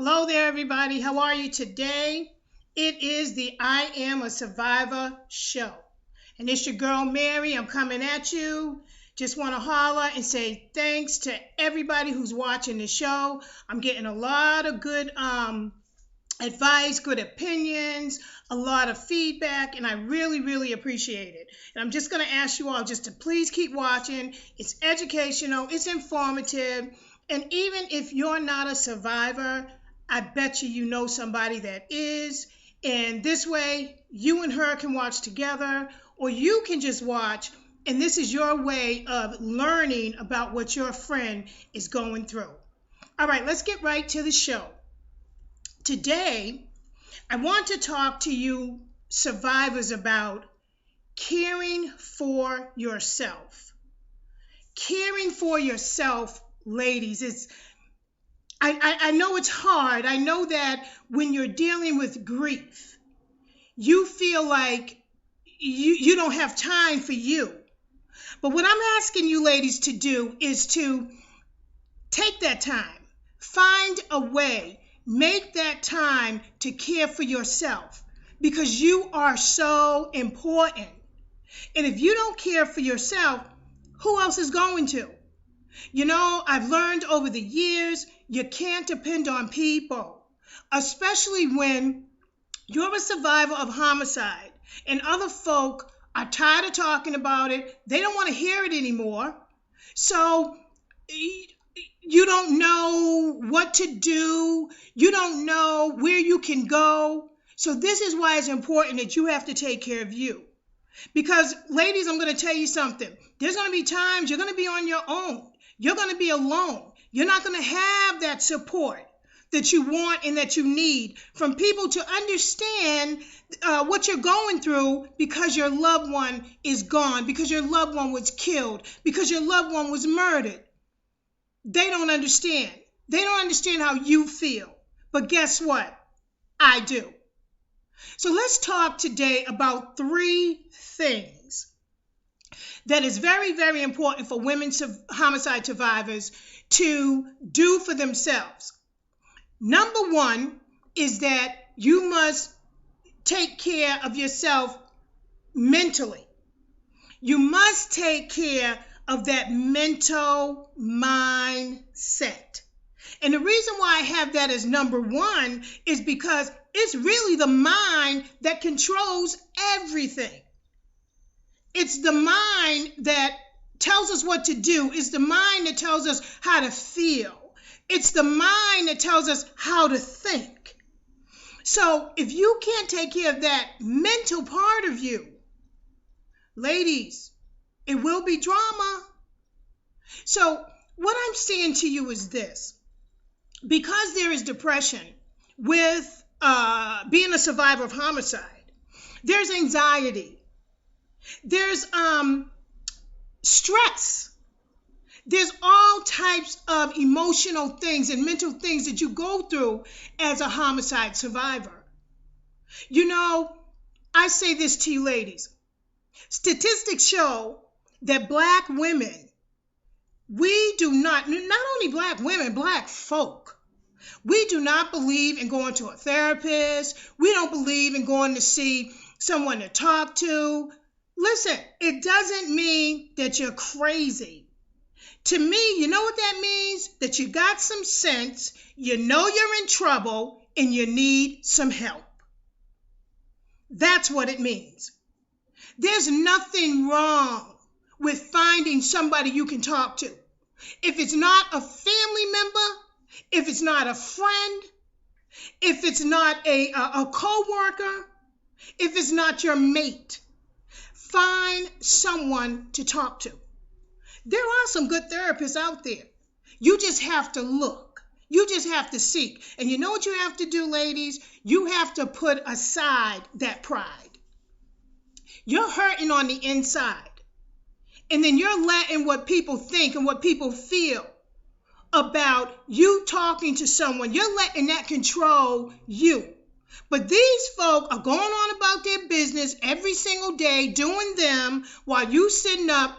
Hello there, everybody. How are you today? It is the I Am a Survivor show. And it's your girl, Mary. I'm coming at you. Just want to holler and say thanks to everybody who's watching the show. I'm getting a lot of good advice, good opinions, a lot of feedback, and I really, really appreciate it. And I'm just going to ask you all just to please keep watching. It's educational, it's informative, and even if you're not a survivor, I bet you know somebody that is. And this way, you and her can watch together, or you can just watch, and this is your way of learning about what your friend is going through. All right, let's get right to the show. Today, I want to talk to you survivors about caring for yourself. Caring for yourself, ladies, I know it's hard. I know that when you're dealing with grief, you feel like you don't have time for you. But what I'm asking you ladies to do is to take that time, find a way, make that time to care for yourself, because you are so important. And if you don't care for yourself, who else is going to? You know, I've learned over the years, you can't depend on people, especially when you're a survivor of homicide and other folk are tired of talking about it. They don't want to hear it anymore. So you don't know what to do. You don't know where you can go. So this is why it's important that you have to take care of you. Because, ladies, I'm going to tell you something. There's going to be times you're going to be on your own. You're going to be alone. You're not going to have that support that you want and that you need from people to understand what you're going through, because your loved one is gone, because your loved one was killed, because your loved one was murdered. They don't understand. They don't understand how you feel. But guess what? I do. So let's talk today about 3 things that is very, very important for women homicide survivors to do for themselves. Number 1 is that you must take care of yourself mentally. You must take care of that mental mindset. And the reason why I have that as number 1 is because it's really the mind that controls everything. It's the mind that tells us what to do. It's the mind that tells us how to feel. It's the mind that tells us how to think. So if you can't take care of that mental part of you, ladies, it will be drama. So what I'm saying to you is this. Because there is depression with being a survivor of homicide, there's anxiety, there's stress, there's all types of emotional things and mental things that you go through as a homicide survivor. You know, I say this to you ladies. Statistics show that Black women, we do not only Black women, Black folk, we do not believe in going to a therapist. We don't believe in going to see someone to talk to. Listen, it doesn't mean that you're crazy. To me, you know what that means? That you got some sense, you know you're in trouble, and you need some help. That's what it means. There's nothing wrong with finding somebody you can talk to. If it's not a family member, if it's not a friend, if it's not a co-worker, if it's not your mate, find someone to talk to. There are some good therapists out there. You just have to look. You just have to seek. And you know what you have to do, ladies? You have to put aside that pride. You're hurting on the inside. And then you're letting what people think and what people feel about you talking to someone. You're letting that control you. But these folk are going on about their business every single day, doing them, while you sitting up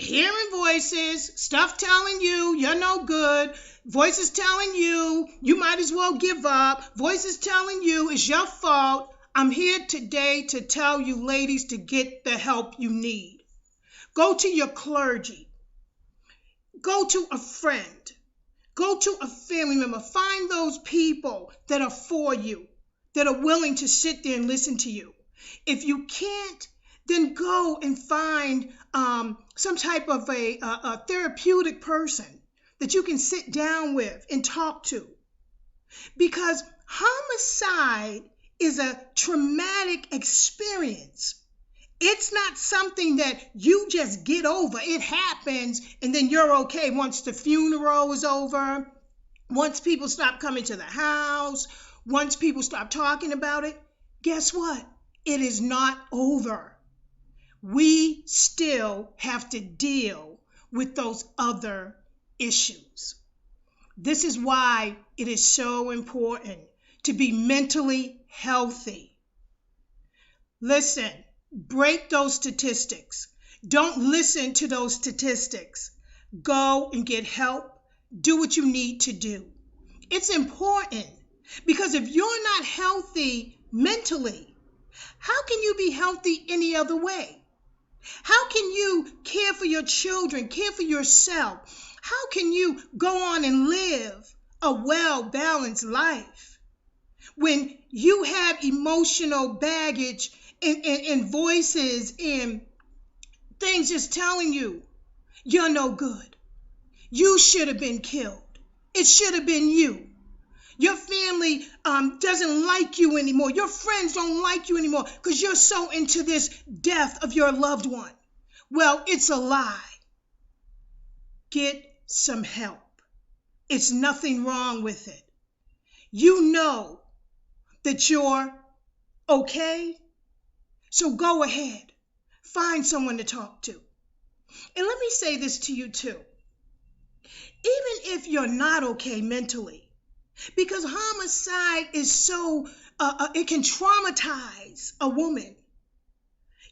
hearing voices, stuff telling you you're no good, voices telling you you might as well give up, voices telling you it's your fault. I'm here today to tell you, ladies, to get the help you need. Go to your clergy. Go to a friend. Go to a family member. Find those people that are for you, that are willing to sit there and listen to you. If you can't, then go and find some type of a therapeutic person that you can sit down with and talk to. Because homicide is a traumatic experience. It's not something that you just get over. It happens and then you're okay once the funeral is over, once people stop coming to the house, once people stop talking about it. Guess what? It is not over. We still have to deal with those other issues. This is why it is so important to be mentally healthy. Listen, break those statistics. Don't listen to those statistics. Go and get help. Do what you need to do. It's important because if you're not healthy mentally, how can you be healthy any other way? How can you care for your children, care for yourself? How can you go on and live a well-balanced life when you have emotional baggage and voices and things just telling you you're no good? You should have been killed. It should have been you. Your family doesn't like you anymore. Your friends don't like you anymore because you're so into this death of your loved one. Well, it's a lie. Get some help. It's nothing wrong with it. You know that you're okay, so go ahead. Find someone to talk to. And let me say this to you too. Even if you're not okay mentally, because homicide is so, it can traumatize a woman.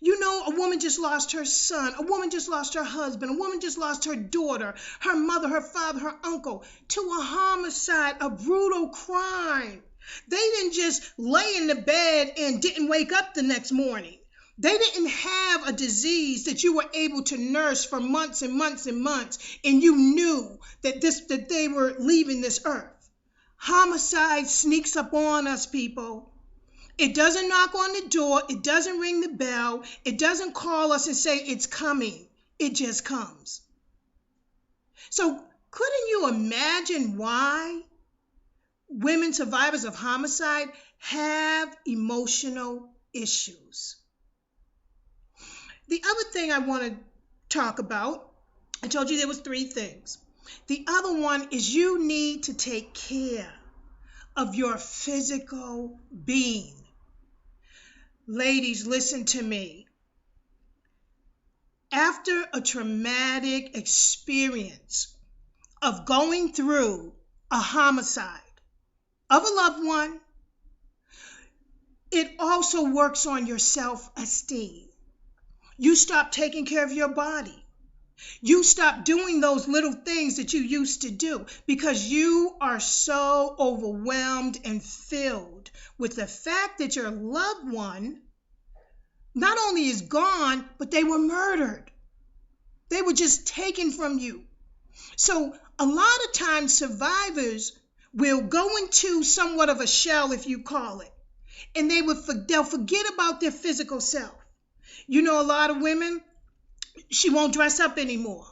You know, a woman just lost her son. A woman just lost her husband. A woman just lost her daughter, her mother, her father, her uncle to a homicide, a brutal crime. They didn't just lay in the bed and didn't wake up the next morning. They didn't have a disease that you were able to nurse for months and months and months, and you knew that they were leaving this earth. Homicide sneaks up on us, people. It doesn't knock on the door. It doesn't ring the bell. It doesn't call us and say it's coming. It just comes. So couldn't you imagine why women survivors of homicide have emotional issues? The other thing I want to talk about, I told you there was 3 things. The other one is you need to take care of your physical being. Ladies, listen to me. After a traumatic experience of going through a homicide of a loved one, it also works on your self-esteem. You stop taking care of your body. You stop doing those little things that you used to do because you are so overwhelmed and filled with the fact that your loved one not only is gone, but they were murdered. They were just taken from you. So a lot of times survivors will go into somewhat of a shell, if you call it, and they'll forget about their physical self. You know, a lot of women, she won't dress up anymore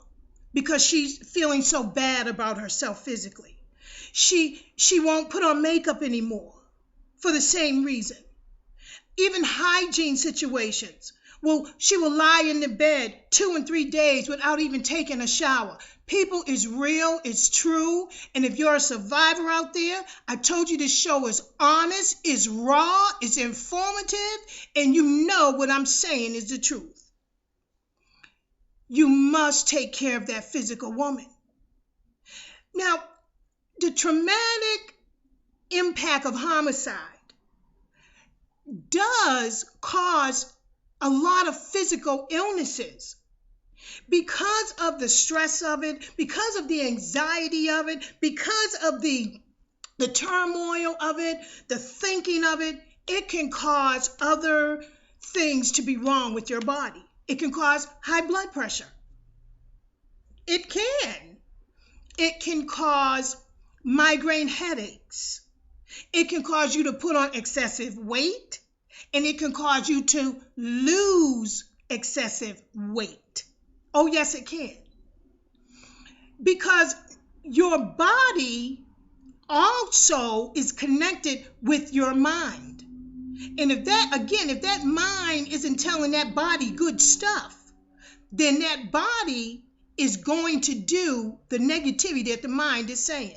because she's feeling so bad about herself physically. She won't put on makeup anymore for the same reason. Even hygiene situations. Well, she will lie in the bed 2 and 3 days without even taking a shower. People, is real, it's true. And if you're a survivor out there, I told you this show is honest, it's raw, it's informative, and you know what I'm saying is the truth. You must take care of that physical woman. Now, the traumatic impact of homicide does cause a lot of physical illnesses. Because of the stress of it, because of the anxiety of it, because of the turmoil of it, the thinking of it, it can cause other things to be wrong with your body. It can cause high blood pressure. It can. It can cause migraine headaches. It can cause you to put on excessive weight, and it can cause you to lose excessive weight. Oh, yes, it can. Because your body also is connected with your mind. And if that mind isn't telling that body good stuff, then that body is going to do the negativity that the mind is saying.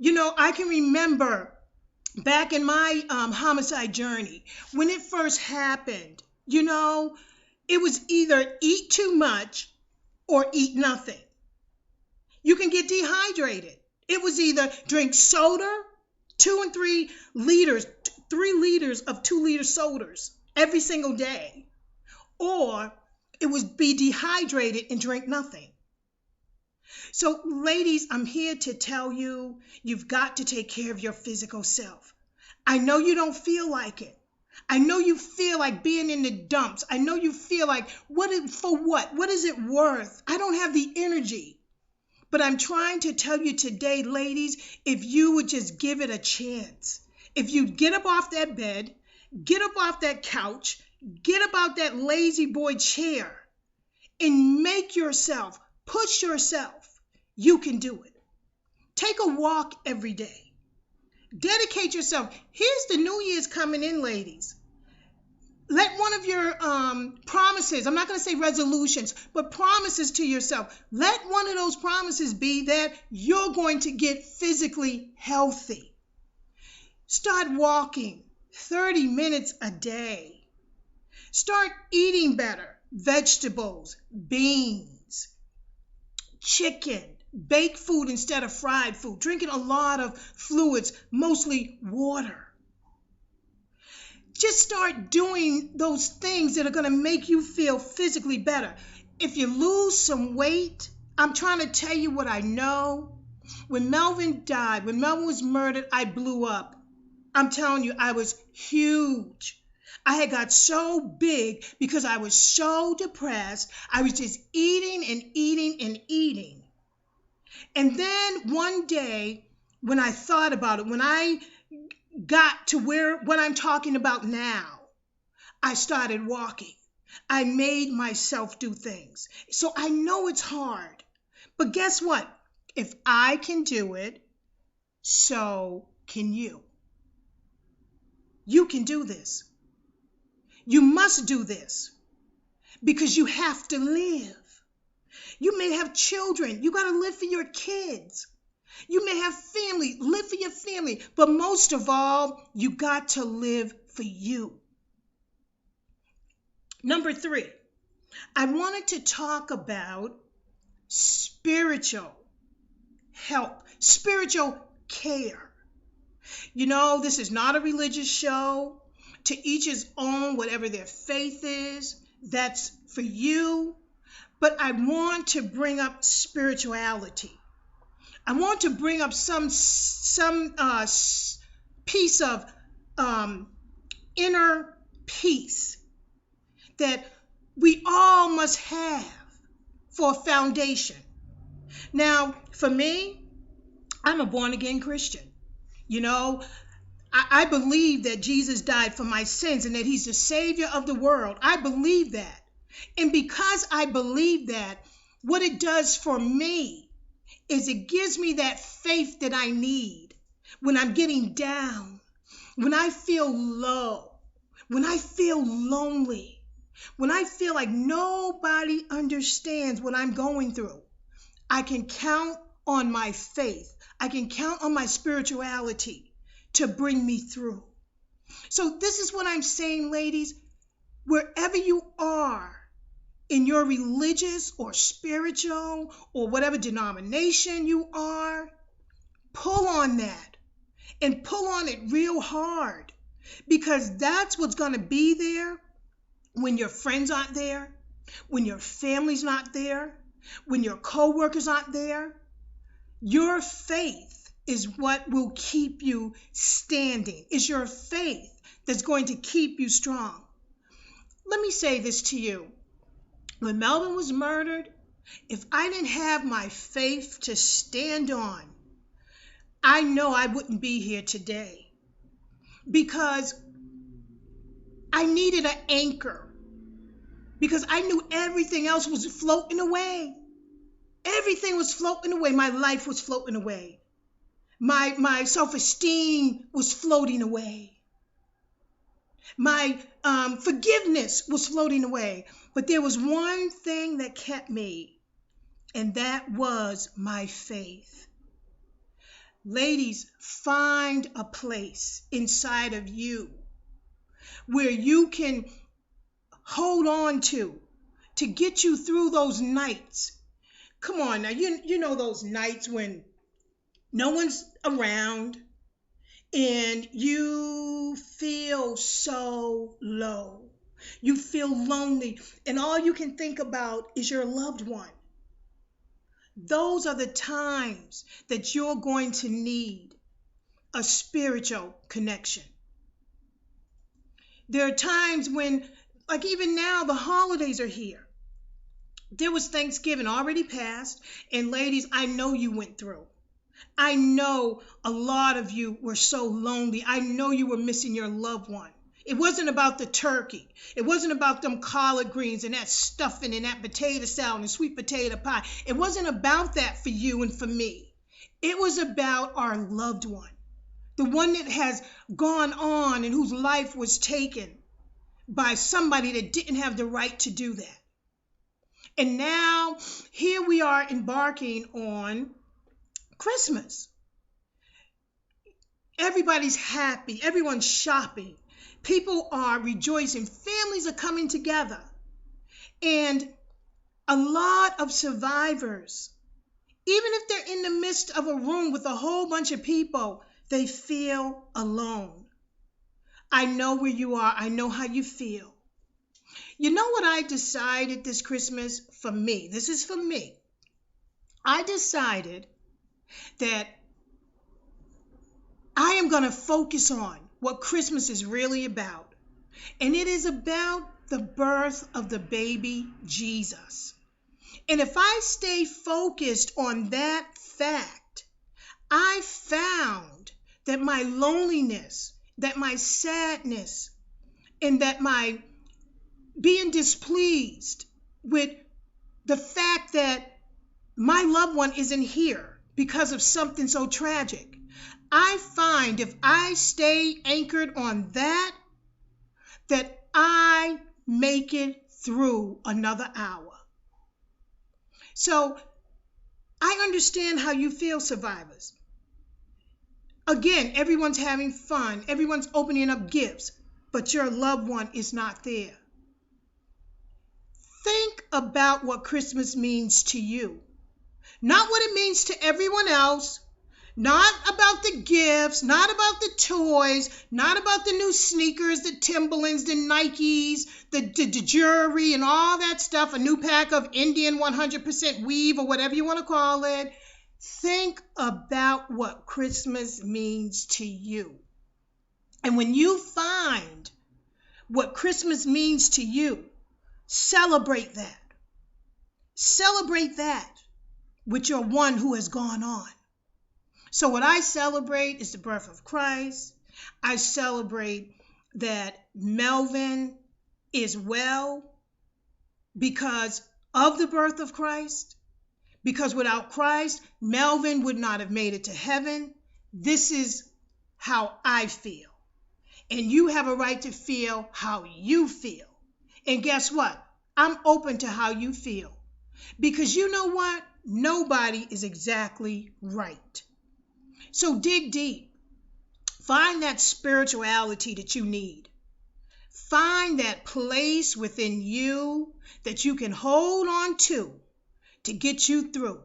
I can remember back in my homicide journey, when it first happened, it was either eat too much or eat nothing. You can get dehydrated. It was either drink soda, 2 and 3 liters, 3 liters of 2-liter sodas every single day, or it was be dehydrated and drink nothing. So, ladies, I'm here to tell you, you've got to take care of your physical self. I know you don't feel like it. I know you feel like being in the dumps. I know you feel like, for what? What is it worth? I don't have the energy. But I'm trying to tell you today, ladies, if you would just give it a chance, if you get up off that bed, get up off that couch, get up out that lazy boy chair, and push yourself, you can do it. Take a walk every day. Dedicate yourself. Here's the New Year's coming in, ladies. Let one of your promises, I'm not going to say resolutions, but promises to yourself. Let one of those promises be that you're going to get physically healthy. Start walking 30 minutes a day. Start eating better. Vegetables, beans, chicken, baked food instead of fried food. Drinking a lot of fluids, mostly water. Just start doing those things that are going to make you feel physically better. If you lose some weight, I'm trying to tell you what I know. When Melvin died, when Melvin was murdered, I blew up. I'm telling you, I was huge. I had got so big because I was so depressed. I was just eating and eating and eating. And then one day, when I thought about it, when I got to what I'm talking about now, I started walking. I made myself do things. So I know it's hard. But guess what? If I can do it, so can you. You can do this. You must do this because you have to live. You may have children. You got to live for your kids. You may have family. Live for your family. But most of all, you got to live for you. Number 3, I wanted to talk about spiritual help, spiritual care. This is not a religious show. To each his own, whatever their faith is, that's for you. But I want to bring up spirituality. I want to bring up some piece of inner peace that we all must have for a foundation. Now, for me, I'm a born-again Christian. I believe that Jesus died for my sins and that he's the Savior of the world. I believe that. And because I believe that, what it does for me is it gives me that faith that I need when I'm getting down, when I feel low, when I feel lonely, when I feel like nobody understands what I'm going through. I can count on my faith. I can count on my spirituality to bring me through. So this is what I'm saying, ladies. Wherever you are in your religious or spiritual or whatever denomination you are, pull on that and pull on it real hard, because that's what's going to be there when your friends aren't there. when your family's not there, when your coworkers aren't there. Your faith is what will keep you standing. It's your faith that's going to keep you strong. Let me say this to you. When Melvin was murdered, if I didn't have my faith to stand on, I know I wouldn't be here today, because I needed an anchor, because I knew everything else was floating away. Everything was floating away. My life was floating away. My self-esteem was floating away. My forgiveness was floating away. But there was one thing that kept me, and that was my faith. Ladies, find a place inside of you where you can hold on to get you through those nights. Come on now, you know those nights when no one's around and you feel so low. You feel lonely, and all you can think about is your loved one. Those are the times that you're going to need a spiritual connection. There are times when, like even now, the holidays are here. There was Thanksgiving already passed, and ladies, I know you went through. I know a lot of you were so lonely. I know you were missing your loved one. It wasn't about the turkey. It wasn't about them collard greens and that stuffing and that potato salad and sweet potato pie. It wasn't about that for you and for me. It was about our loved one, the one that has gone on and whose life was taken by somebody that didn't have the right to do that. And now here we are embarking on Christmas. Everybody's happy. Everyone's shopping. People are rejoicing. Families are coming together. And a lot of survivors, even if they're in the midst of a room with a whole bunch of people, they feel alone. I know where you are. I know how you feel. You know what I decided this Christmas for me? This is for me. I decided that I am going to focus on what Christmas is really about. And it is about the birth of the baby Jesus. And if I stay focused on that fact, I found that my loneliness, that my sadness, and that my being displeased with the fact that my loved one isn't here because of something so tragic, I find if I stay anchored on that I make it through another hour. So I understand how you feel, survivors. Again, everyone's having fun. Everyone's opening up gifts, but your loved one is not there. Think about what Christmas means to you. Not what it means to everyone else. Not about the gifts, not about the toys, not about the new sneakers, the Timberlands, the Nikes, the jewelry and all that stuff, a new pack of Indian 100% weave or whatever you want to call it. Think about what Christmas means to you. And when you find what Christmas means to you, celebrate that. Celebrate that with your one who has gone on. So what I celebrate is the birth of Christ. I celebrate that Melvin is well because of the birth of Christ. Because without Christ, Melvin would not have made it to heaven. This is how I feel. And you have a right to feel how you feel. And guess what? I'm open to how you feel. Because you know what? Nobody is exactly right. So dig deep. Find that spirituality that you need. Find that place within you that you can hold on to get you through.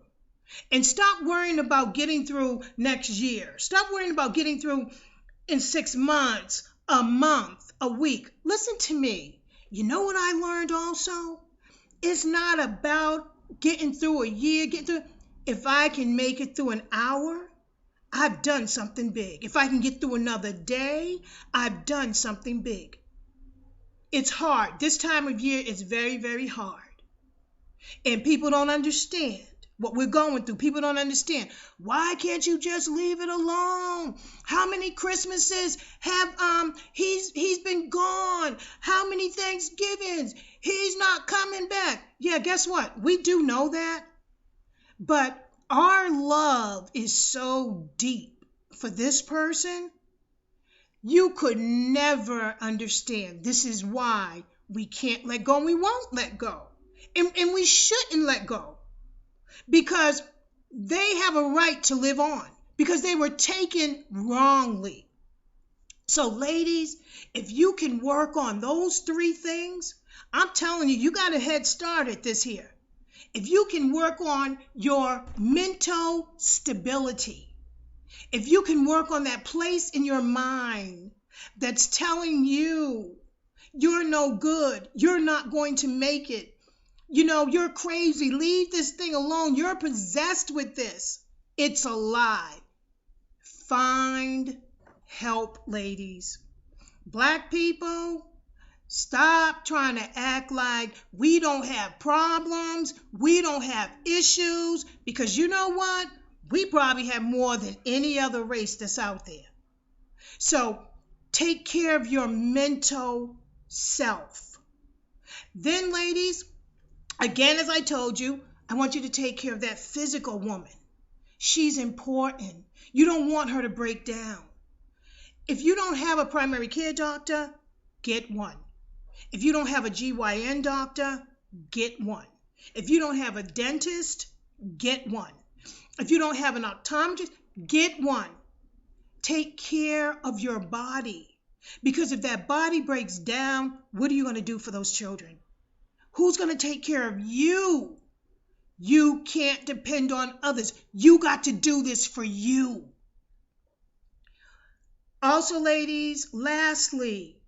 And stop worrying about getting through next year. Stop worrying about getting through in 6 months, a month, a week. Listen to me. You know what I learned also? It's not about getting through a year, if I can make it through an hour, I've done something big. If I can get through another day, I've done something big. It's hard. This time of year is very, very hard. And people don't understand what we're going through. People don't understand. Why can't you just leave it alone? How many Christmases have he's been gone? How many Thanksgivings? He's not coming back. Yeah, guess what? We do know that. But our love is so deep for this person, you could never understand. This is why we can't let go and we won't let go. And we shouldn't let go, because they have a right to live on, because they were taken wrongly. So ladies, if you can work on those 3 things, I'm telling you, you got a head start at this here. If you can work on your mental stability, if you can work on that place in your mind that's telling you you're no good, you're not going to make it, you're crazy, leave this thing alone, you're possessed with this. It's a lie. Find help, ladies. Black people, stop trying to act like we don't have problems, we don't have issues, because you know what? We probably have more than any other race that's out there. So take care of your mental self. Then, ladies, again, as I told you, I want you to take care of that physical woman. She's important. You don't want her to break down. If you don't have a primary care doctor, get one. If you don't have a GYN doctor, get one. If you don't have a dentist, get one. If you don't have an optometrist, get one. Take care of your body. Because if that body breaks down, what are you going to do for those children? Who's going to take care of you? You can't depend on others. You got to do this for you. Also, ladies, lastly,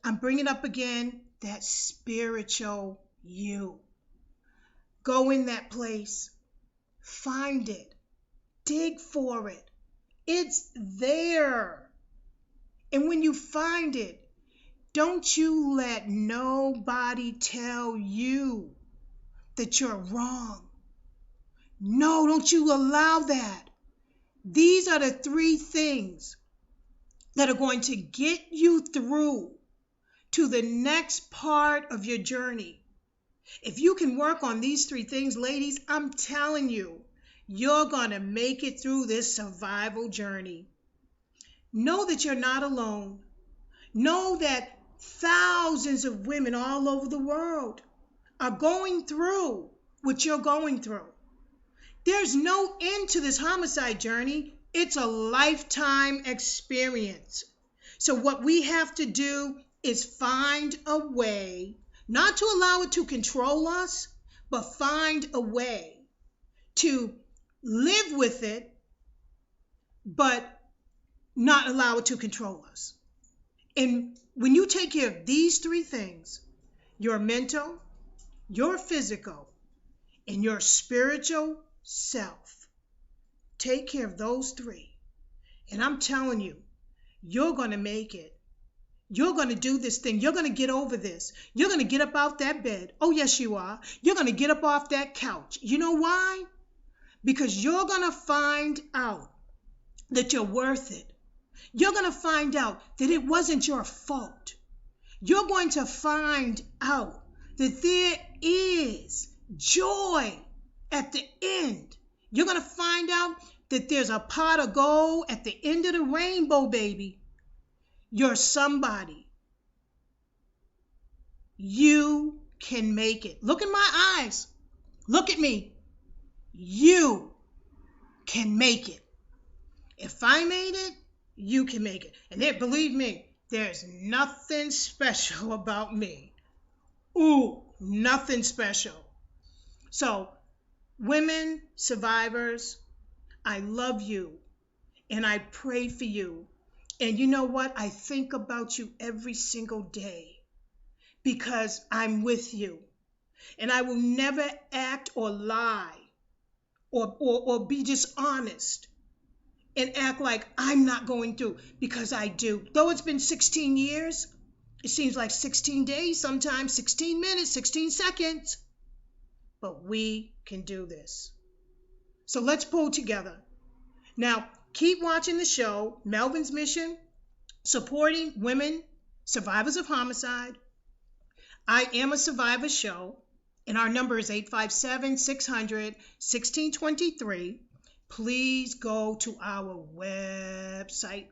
I'm bringing up again that spiritual you. Go in that place. Find it. Dig for it. It's there. And when you find it, don't you let nobody tell you that you're wrong. No, don't you allow that. These are the 3 things that are going to get you through to the next part of your journey. If you can work on these 3 things, ladies, I'm telling you, you're going to make it through this survival journey. Know that you're not alone. Know that thousands of women all over the world are going through what you're going through. There's no end to this homicide journey. It's a lifetime experience. So what we have to do is find a way, not to allow it to control us, but find a way to live with it, but not allow it to control us. And when you take care of these 3 things, your mental, your physical, and your spiritual self, take care of those 3. And I'm telling you, you're going to make it. You're going to do this thing. You're going to get over this. You're going to get up out that bed. Oh, yes, you are. You're going to get up off that couch. You know why? Because you're going to find out that you're worth it. You're going to find out that it wasn't your fault. You're going to find out that there is joy at the end. You're going to find out that there's a pot of gold at the end of the rainbow, baby. You're somebody. You can make it. Look in my eyes. Look at me. You can make it. If I made it, you can make it. And then, believe me, there's nothing special about me. Ooh, nothing special. So, women, survivors, I love you and I pray for you. And you know what? I think about you every single day because I'm with you. And I will never act or lie or be dishonest and act like I'm not going through, because I do. Though it's been 16 years, it seems like 16 days, sometimes 16 minutes, 16 seconds. But we can do this. So let's pull together. Now, keep watching the show, Melvin's Mission, supporting women, survivors of homicide. I Am a Survivor show, and our number is 857-600-1623. Please go to our website,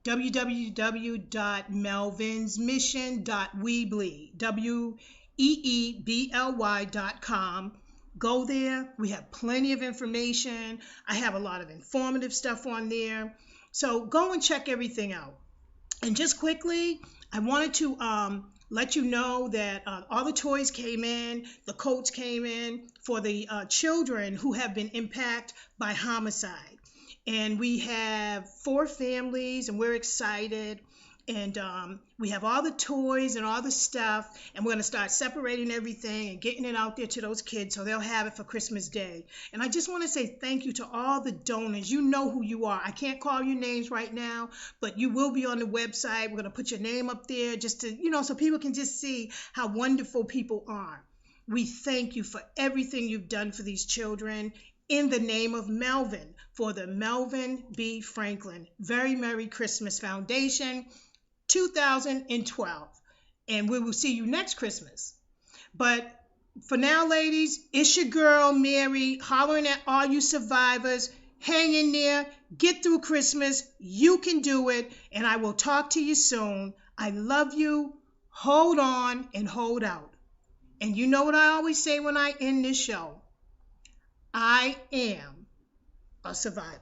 www.melvinsmission.weebly.com. Go there. We have plenty of information. I have a lot of informative stuff on there. So go and check everything out. And just quickly, I wanted to let you know that all the toys came in, the coats came in for the children who have been impacted by homicide. And we have 4 families, and we're excited. And we have all the toys and all the stuff, and we're going to start separating everything and getting it out there to those kids so they'll have it for Christmas Day. And I just want to say thank you to all the donors. You know who you are. I can't call your names right now, but you will be on the website. We're going to put your name up there just to, so people can just see how wonderful people are. We thank you for everything you've done for these children in the name of Melvin, for the Melvin B. Franklin Very Merry Christmas Foundation, 2012. And we will see you next Christmas. But for now, ladies, it's your girl, Mary, hollering at all you survivors. Hang in there. Get through Christmas. You can do it. And I will talk to you soon. I love you. Hold on and hold out. And you know what I always say when I end this show? I am a survivor.